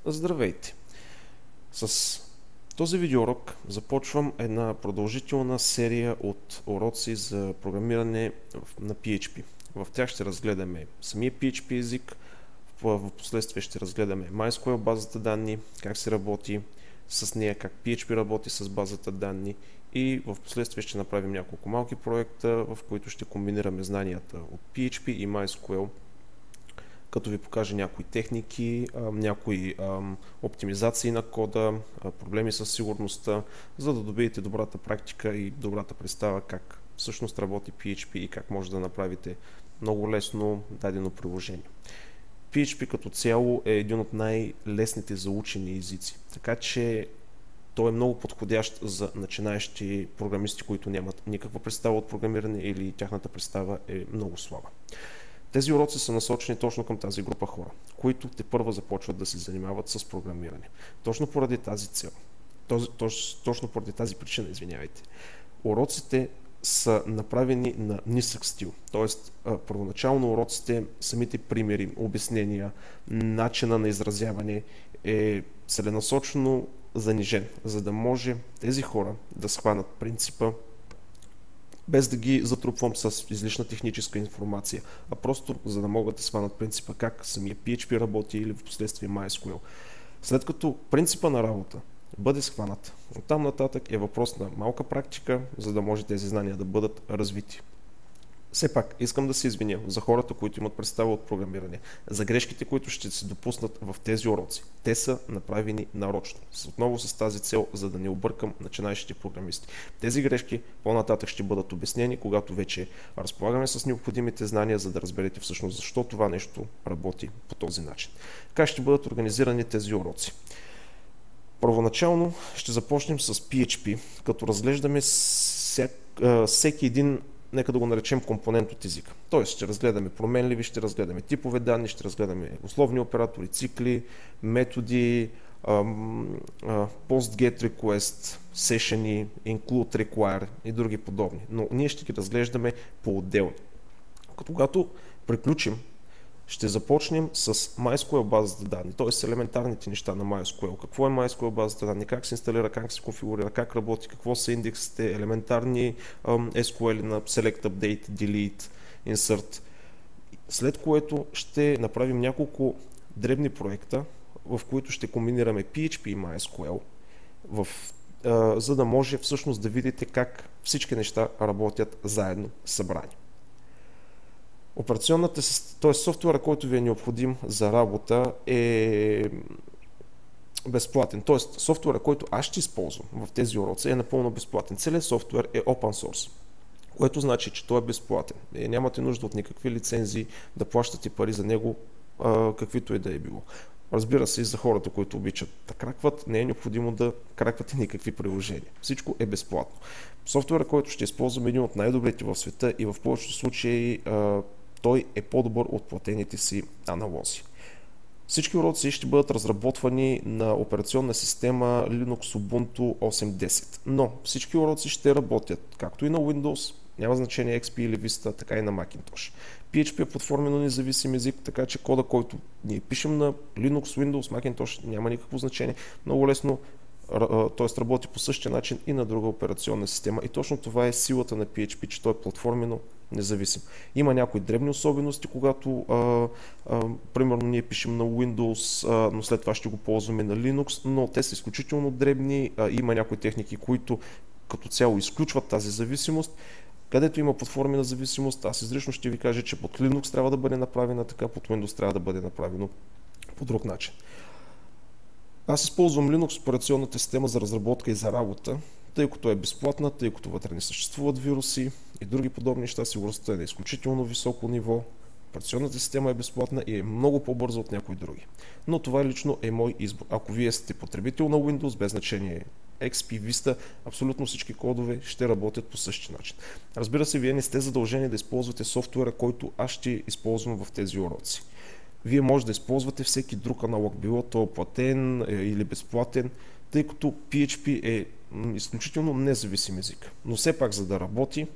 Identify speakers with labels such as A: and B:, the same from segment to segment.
A: Здравейте! С този видеоурок започвам една продължителна серия от уроци за програмиране на PHP. В тях ще разгледаме самия PHP език, в последствие ще разгледаме MySQL базата данни, как се работи с нея, как PHP работи с базата данни и в последствие ще направим няколко малки проекта, в които ще комбинираме знанията от PHP и MySQL, като ви покажа някои техники, някои оптимизации на кода, проблеми с сигурността, за да добиете добрата практика и добрата представа как всъщност работи PHP и как може да направите много лесно дадено приложение. PHP като цяло е един от най-лесните за учени езици, така че той е много подходящ за начинаещи програмисти, които нямат никаква представа от програмиране или тяхната представа е много слаба. Тези уроци са насочени точно към тази група хора, които тепърва започват да се занимават с програмиране. Точно поради тази цел, точно поради тази причина, извинявайте, уроците са направени на нисък стил. Тоест, първоначално уроците, самите примери, обяснения, начина на изразяване е целенасочено занижен, за да може тези хора да схванат принципа, без да ги затрупвам с излишна техническа информация, а просто за да могат да сванат принципа как самия PHP работи или в последствие MySQL. След като принципа на работа бъде схванат, оттам нататък е въпрос на малка практика, за да може тези знания да бъдат развити. Все пак, искам да се извиня за хората, които имат представа от програмиране, за грешките, които ще се допуснат в тези уроци. Те са направени нарочно, отново с тази цел, за да не объркам начинаещите програмисти. Тези грешки по-нататък ще бъдат обяснени, когато вече разполагаме с необходимите знания, за да разберете всъщност защо това нещо работи по този начин. Как ще бъдат организирани тези уроци? Първоначално ще започнем с PHP, като разглеждаме всеки един, нека да го наречем, компонент от езика. Тоест ще разгледаме променливи, ще разгледаме типове данни, ще разгледаме условни оператори, цикли, методи, post get request, session, include require и други подобни. Но ние ще ги разглеждаме по-отделно. Когато приключим, ще започнем с MySQL базата данни, т.е. с елементарните неща на MySQL. Какво е MySQL базата данни, как се инсталира, как се конфигурира, как работи, какво са индексите, елементарни SQL на Select, Update, Delete, Insert. След което ще направим няколко дребни проекта, в които ще комбинираме PHP и MySQL, за да може всъщност да видите как всички неща работят заедно събрани. Т.е. софтуера, който ви е необходим за работа, е безплатен. Т.е. софтуера, който аз ще използвам в тези уроци, е напълно безплатен. Целият софтуер е open source, което значи, че той е безплатен. Нямате нужда от никакви лицензии да плащате пари за него, каквито и да е било. Разбира се, и за хората, които обичат да кракват, не е необходимо да краквате никакви приложения. Всичко е безплатно. Софтуера, който ще използвам, е един от най-добрите в света и в повечето случаи той е по-добър от платените си аналози. Всички уроци ще бъдат разработвани на операционна система Linux Ubuntu 8.10, но всички уроци ще работят както и на Windows, няма значение XP или Vista, така и на Macintosh. PHP е платформено независим език, така че кода, който ние пишем на Linux, Windows, Macintosh, няма никакво значение. Много лесно, т.е. работи по същия начин и на друга операционна система. И точно това е силата на PHP, че той е платформено независим. Има някои дребни особености, когато примерно ние пишем на Windows, но след това ще го ползваме на Linux, но те са изключително дребни. Има някои техники, които като цяло изключват тази зависимост. Където има платформена зависимост, аз изрично ще ви кажа, че под Linux трябва да бъде направена така, под Windows трябва да бъде направено по друг начин. Аз използвам Linux операционната система за разработка и за работа, тъй като е безплатна, тъй като вътре не съществуват вируси и други подобни неща, сигурността е на изключително високо ниво, операционната система е безплатна и е много по-бърза от някои други. Но това лично е мой избор. Ако вие сте потребител на Windows, без значение XP, Vista, абсолютно всички кодове ще работят по същия начин. Разбира се, вие не сте задължени да използвате софтуера, който аз ще използвам в тези уроци. Вие може да използвате всеки друг аналог, било то платен или безплатен, тъй като PHP е изключително независим език. Но все пак, за да работи,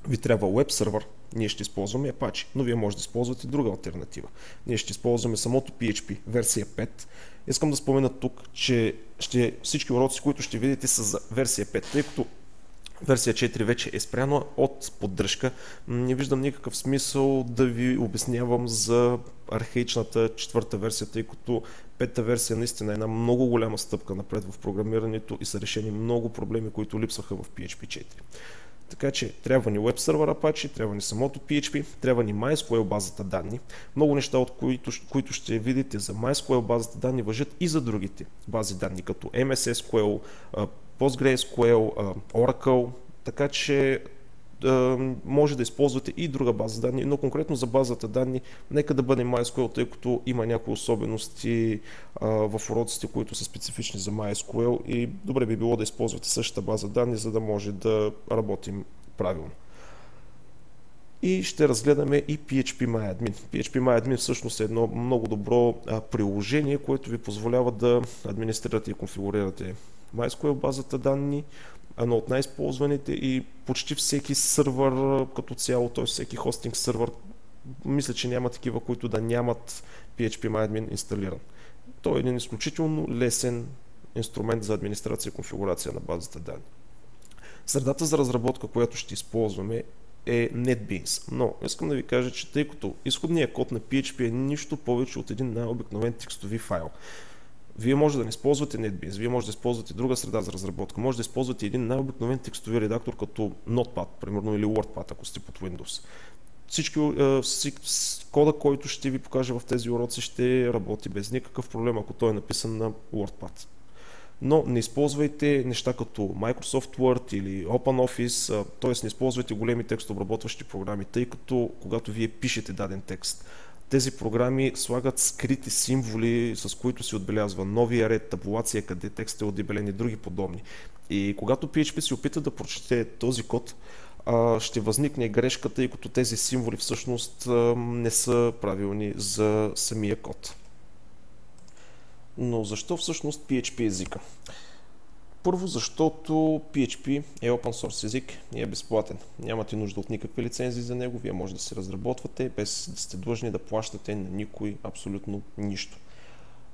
A: ви трябва веб сервер, ние ще използваме Apache, но вие може да използвате друга алтернатива. Ние ще използваме самото PHP, версия 5. Искам да спомена тук, че всички уроци, които ще видите са за версия 5, тъй като версия 4 вече е спряна от поддръжка. Не виждам никакъв смисъл да ви обяснявам за архаичната четвърта версия, тъй като пета версия наистина е една много голяма стъпка напред в програмирането и са решени много проблеми, които липсваха в PHP 4. Така че трябва ни веб сервер Apache, трябва ни самото PHP, трябва ни MySQL базата данни. Много неща, от които ще видите за MySQL базата данни, важат и за другите бази данни, като MS SQL, PostgreSQL, Oracle, така че може да използвате и друга база данни, но конкретно за базата данни нека да бъде MySQL, тъй като има някои особености в уроците, които са специфични за MySQL и добре би било да използвате същата база данни, за да може да работим правилно. И ще разгледаме и PHP-MyAdmin. PHP-MyAdmin всъщност е едно много добро приложение, което ви позволява да администрирате и конфигурирате MySQL базата данни, едно от най-използваните и почти всеки сървър като цяло, т.е. всеки хостинг сървър, мисля, че няма такива, които да нямат PHP-MyAdmin инсталиран. Той е един изключително лесен инструмент за администрация и конфигурация на базата данни. Средата за разработка, която ще използваме е NetBeans, но искам да ви кажа, че тъй като изходният код на PHP е нищо повече от един най-обикновен текстови файл, вие може да не използвате NetBeans, вие може да използвате друга среда за разработка, може да използвате един най-обикновен текстови редактор като Notepad, примерно, или WordPad, ако сте под Windows. Кода, който ще ви покажа в тези уроци, ще работи без никакъв проблем, ако той е написан на WordPad. Но не използвайте неща като Microsoft Word или OpenOffice, т.е. не използвайте големи текстообработващи програми, тъй като когато вие пишете даден текст, тези програми слагат скрити символи, с които се отбелязва новия ред, табулация, къде текстът е отдебелен и други подобни. И когато PHP се опита да прочете този код, ще възникне грешка, тъй като тези символи всъщност не са правилни за самия код. Но защо всъщност PHP езика? Първо, защото PHP е open source език и е безплатен. Нямате нужда от никакви лицензии за него, вие може да се разработвате без да сте длъжни да плащате на никой абсолютно нищо.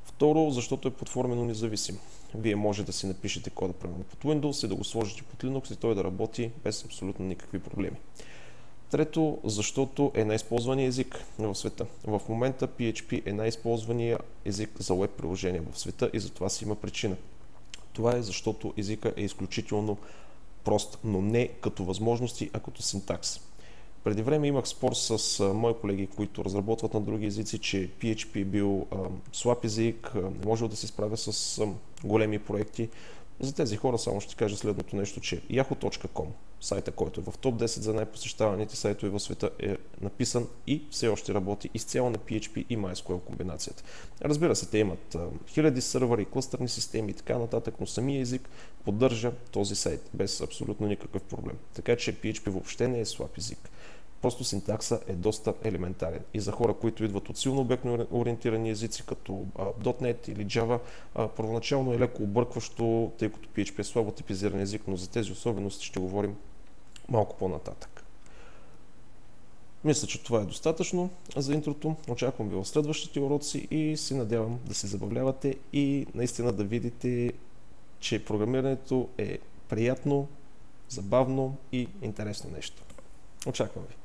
A: Второ, защото е платформено независим. Вие може да си напишете кода примерно под Windows и да го сложите под Linux и той да работи без абсолютно никакви проблеми. Трето, защото е най-използвания език в света. В момента PHP е най-използвания език за веб приложения в света и за това си има причина. Това е защото езика е изключително прост, но не като възможности, а като синтакс. Преди време имах спор с мои колеги, които разработват на други езици, че PHP бил слаб език, не можел да се справя с големи проекти. За тези хора само ще кажа следното нещо, че yahoo.com, сайта, който е в топ 10 за най-посещаваните сайтове в света, е написан и все още работи изцяло на PHP и MySQL комбинацията. Разбира се, те имат хиляди сървъри, клъстърни системи и така нататък, но самия език поддържа този сайт без абсолютно никакъв проблем. Така че PHP въобще не е слаб език. Просто синтакса е доста елементарен. И за хора, които идват от силно обектно ориентирани езици, като .NET или Java, първоначално е леко объркващо, тъй като PHP е слабо типизиран език, но за тези особености ще говорим малко по-нататък. Мисля, че това е достатъчно за интрото. Очаквам ви в следващите уроци и се надявам да се забавлявате и наистина да видите, че програмирането е приятно, забавно и интересно нещо. Очаквам ви!